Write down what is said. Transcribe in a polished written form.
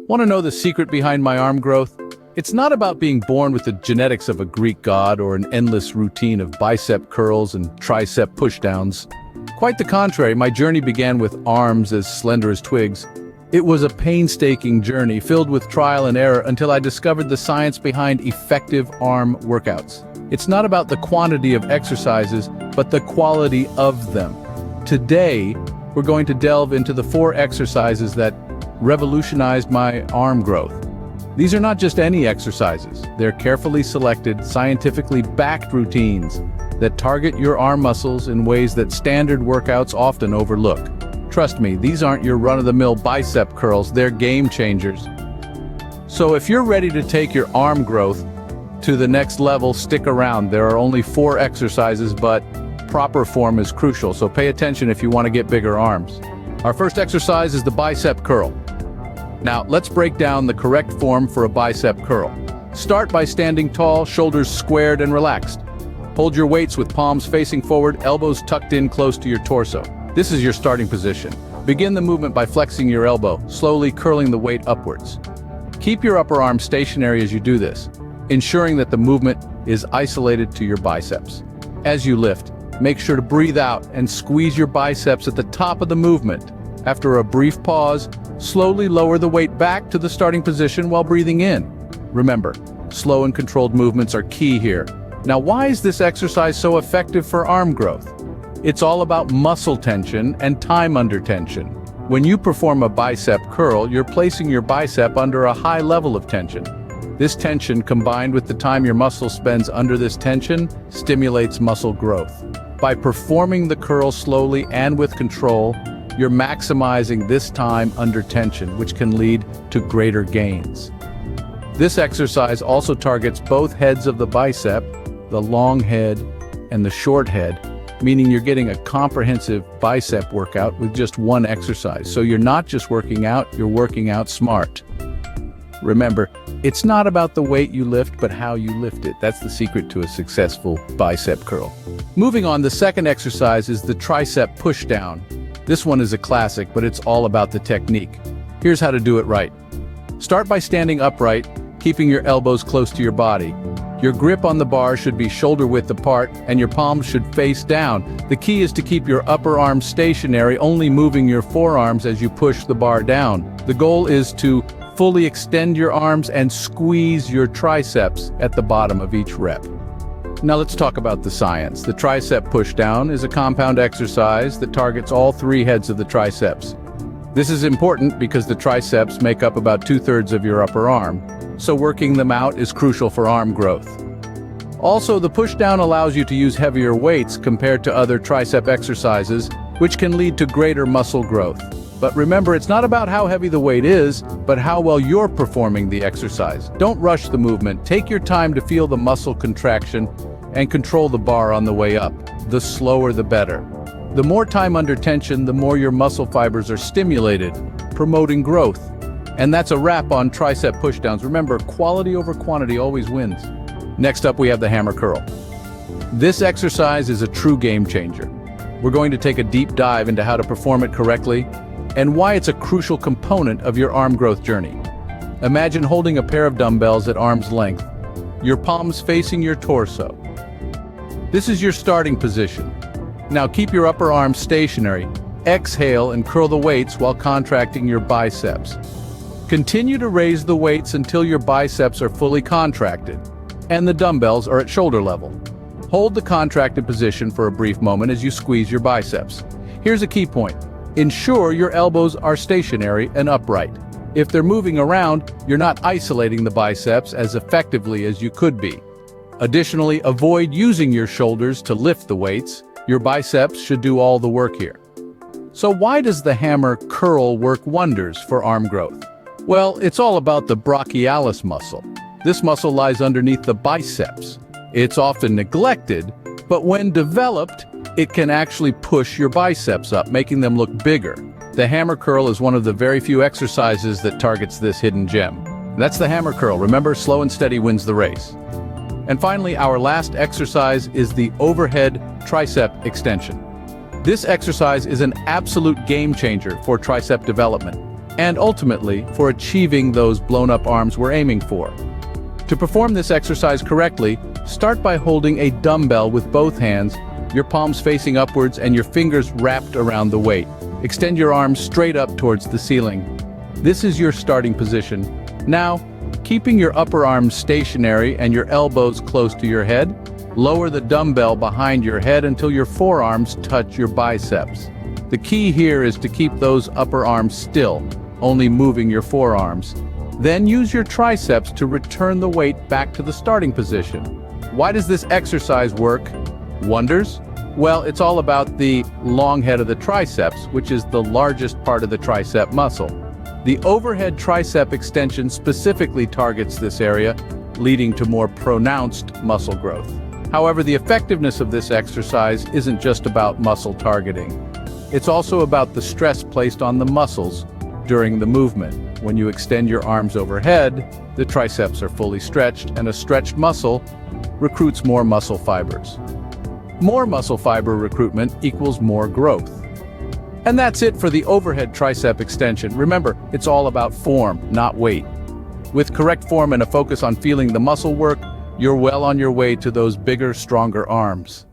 Want to know the secret behind my arm growth? It's not about being born with the genetics of a Greek god or an endless routine of bicep curls and tricep pushdowns. Quite the contrary, my journey began with arms as slender as twigs. It was a painstaking journey filled with trial and error until I discovered the science behind effective arm workouts. It's not about the quantity of exercises, but the quality of them. Today, we're going to delve into the 4 exercises that revolutionized my arm growth. These are not just any exercises. They're carefully selected, scientifically backed routines that target your arm muscles in ways that standard workouts often overlook. Trust me, these aren't your run-of-the-mill bicep curls, they're game changers. So if you're ready to take your arm growth to the next level, stick around. There are only 4 exercises, but proper form is crucial, so pay attention if you want to get bigger arms. Our first exercise is the bicep curl. Now, let's break down the correct form for a bicep curl. Start by standing tall, shoulders squared and relaxed. Hold your weights with palms facing forward, elbows tucked in close to your torso. This is your starting position. Begin the movement by flexing your elbow, slowly curling the weight upwards. Keep your upper arm stationary as you do this, ensuring that the movement is isolated to your biceps. As you lift, make sure to breathe out and squeeze your biceps at the top of the movement. After a brief pause, slowly lower the weight back to the starting position while breathing in. Remember, slow and controlled movements are key here. Now, why is this exercise so effective for arm growth? It's all about muscle tension and time under tension. When you perform a bicep curl, you're placing your bicep under a high level of tension. This tension, combined with the time your muscle spends under this tension, stimulates muscle growth. By performing the curl slowly and with control, you're maximizing this time under tension, which can lead to greater gains. This exercise also targets both heads of the bicep, the long head and the short head, meaning you're getting a comprehensive bicep workout with just one exercise. So you're not just working out, you're working out smart. Remember, it's not about the weight you lift, but how you lift it. That's the secret to a successful bicep curl. Moving on, the second exercise is the tricep pushdown. This one is a classic, but it's all about the technique. Here's how to do it right. Start by standing upright, keeping your elbows close to your body. Your grip on the bar should be shoulder width apart, and your palms should face down. The key is to keep your upper arms stationary, only moving your forearms as you push the bar down. The goal is to fully extend your arms and squeeze your triceps at the bottom of each rep. Now let's talk about the science. The tricep pushdown is a compound exercise that targets all 3 heads of the triceps. This is important because the triceps make up about 2/3 of your upper arm, so working them out is crucial for arm growth. Also, the pushdown allows you to use heavier weights compared to other tricep exercises, which can lead to greater muscle growth. But remember, it's not about how heavy the weight is, but how well you're performing the exercise. Don't rush the movement. Take your time to feel the muscle contraction and control the bar on the way up. The slower the better. The more time under tension, the more your muscle fibers are stimulated, promoting growth. And that's a wrap on tricep pushdowns. Remember, quality over quantity always wins. Next up, we have the hammer curl. This exercise is a true game changer. We're going to take a deep dive into how to perform it correctly and why it's a crucial component of your arm growth journey. Imagine holding a pair of dumbbells at arm's length, your palms facing your torso. This is your starting position. Now keep your upper arm stationary. Exhale and curl the weights while contracting your biceps. Continue to raise the weights until your biceps are fully contracted and the dumbbells are at shoulder level. Hold the contracted position for a brief moment as you squeeze your biceps. Here's a key point. Ensure your elbows are stationary and upright. If they're moving around, you're not isolating the biceps as effectively as you could be. Additionally, avoid using your shoulders to lift the weights. Your biceps should do all the work here. So why does the hammer curl work wonders for arm growth? Well, it's all about the brachialis muscle. This muscle lies underneath the biceps. It's often neglected, but when developed, it can actually push your biceps up, making them look bigger. The hammer curl is one of the very few exercises that targets this hidden gem. That's the hammer curl. Remember, slow and steady wins the race. And finally, our last exercise is the overhead tricep extension. This exercise is an absolute game changer for tricep development. and ultimately, for achieving those blown-up arms we're aiming for. To perform this exercise correctly, start by holding a dumbbell with both hands, your palms facing upwards and your fingers wrapped around the weight. Extend your arms straight up towards the ceiling. This is your starting position. Now, keeping your upper arms stationary and your elbows close to your head, lower the dumbbell behind your head until your forearms touch your biceps. The key here is to keep those upper arms still, only moving your forearms. Then use your triceps to return the weight back to the starting position. Why does this exercise work wonders? Well, it's all about the long head of the triceps, which is the largest part of the tricep muscle. The overhead tricep extension specifically targets this area, leading to more pronounced muscle growth. However, the effectiveness of this exercise isn't just about muscle targeting. It's also about the stress placed on the muscles during the movement. When you extend your arms overhead, the triceps are fully stretched, and a stretched muscle recruits more muscle fibers. More muscle fiber recruitment equals more growth. And that's it for the overhead tricep extension. Remember, it's all about form, not weight. With correct form and a focus on feeling the muscle work, you're well on your way to those bigger, stronger arms.